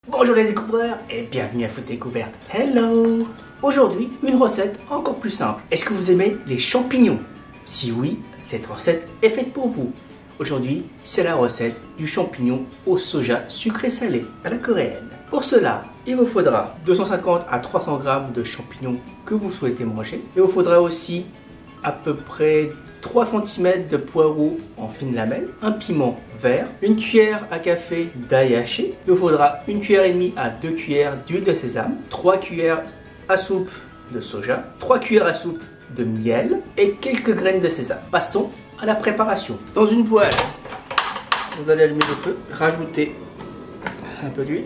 Bonjour les découvreurs et bienvenue à Food Découverte. Hello! Aujourd'hui, une recette encore plus simple. Est-ce que vous aimez les champignons? Si oui, cette recette est faite pour vous. Aujourd'hui, c'est la recette du champignon au soja sucré salé à la coréenne. Pour cela, il vous faudra 250 à 300 g de champignons que vous souhaitez manger. Il vous faudra aussi à peu près 3 cm de poireaux en fines lamelles, un piment vert, une cuillère à café d'ail haché. Il vous faudra 1,5 cuillère à 2 cuillères d'huile de sésame, 3 cuillères à soupe de soja, 3 cuillères à soupe de miel et quelques graines de sésame. Passons à la préparation. Dans une poêle, vous allez allumer le feu, rajouter un peu d'huile.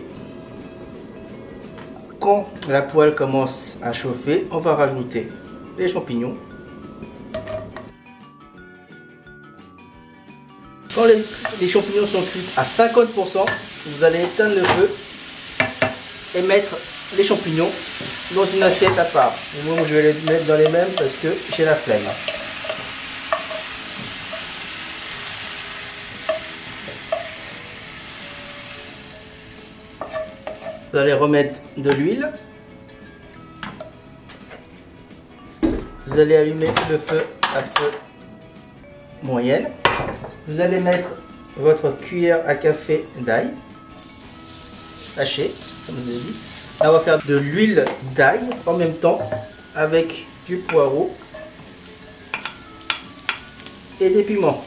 Quand la poêle commence à chauffer, on va rajouter les champignons. Quand les champignons sont cuits à 50%, vous allez éteindre le feu et mettre les champignons dans une assiette à part. Moi, je vais les mettre dans les mêmes parce que j'ai la flemme. Vous allez remettre de l'huile. Vous allez allumer le feu à feu moyenne. Vous allez mettre votre cuillère à café d'ail haché, comme je vous ai dit. Là, on va faire de l'huile d'ail en même temps avec du poireau et des piments.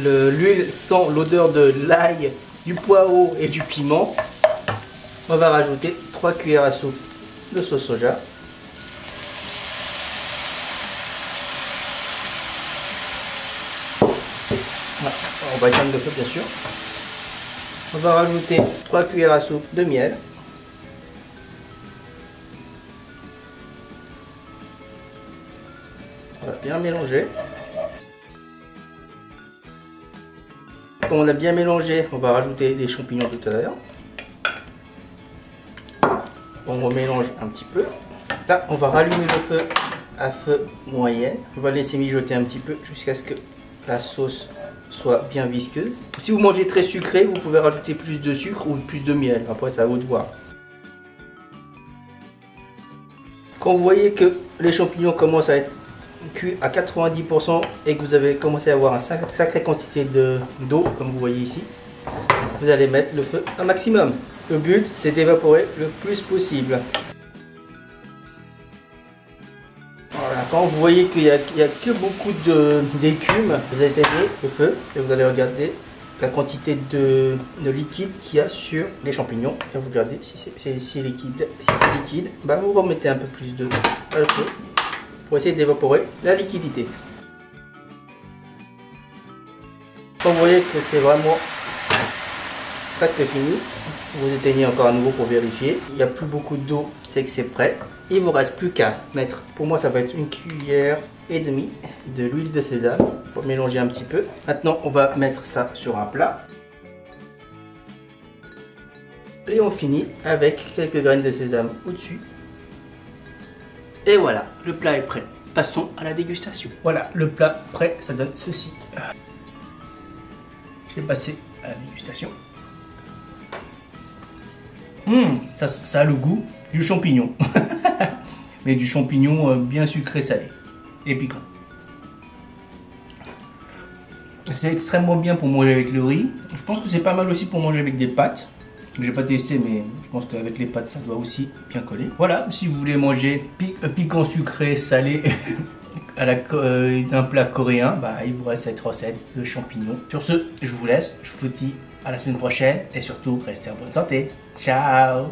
L'huile sent l'odeur de l'ail, du poireau et du piment. On va rajouter 3 cuillères à soupe de sauce soja. On va éteindre le feu bien sûr. On va rajouter 3 cuillères à soupe de miel. On va bien mélanger. Quand on a bien mélangé, on va rajouter les champignons tout à l'heure. On remélange un petit peu. Là, on va rallumer le feu à feu moyenne. On va laisser mijoter un petit peu jusqu'à ce que la sauce soit bien visqueuse. Si vous mangez très sucré, vous pouvez rajouter plus de sucre ou plus de miel. Après, c'est à vous de voir. Quand vous voyez que les champignons commencent à être cuits à 90% et que vous avez commencé à avoir une sacrée quantité d'eau, comme vous voyez ici, vous allez mettre le feu un maximum. Le but, c'est d'évaporer le plus possible. Voilà, quand vous voyez qu'il n'y a que beaucoup d'écume, vous allez éteindre le feu et vous allez regarder la quantité de liquide qu'il y a sur les champignons. Et vous regardez si c'est liquide. Si c'est liquide, bah vous remettez un peu plus de feu pour essayer d'évaporer la liquidité. Quand vous voyez que c'est vraiment presque fini, vous éteignez encore à nouveau pour vérifier. Il n'y a plus beaucoup d'eau, c'est que c'est prêt. Il vous reste plus qu'à mettre, pour moi ça va être 1,5 cuillère de l'huile de sésame pour mélanger un petit peu. Maintenant on va mettre ça sur un plat. Et on finit avec quelques graines de sésame au-dessus. Et voilà, le plat est prêt. Passons à la dégustation. Voilà, le plat prêt, ça donne ceci. Je vais passer à la dégustation. Ça a le goût du champignon. Mais du champignon bien sucré salé et piquant. C'est extrêmement bien pour manger avec le riz. Je pense que c'est pas mal aussi pour manger avec des pâtes. J'ai pas testé, mais je pense qu'avec les pâtes ça doit aussi bien coller. Voilà, si vous voulez manger piquant sucré salé d'un plat coréen, bah, il vous reste cette recette de champignons. Sur ce, je vous laisse, je vous dis à la semaine prochaine et surtout restez en bonne santé. Ciao!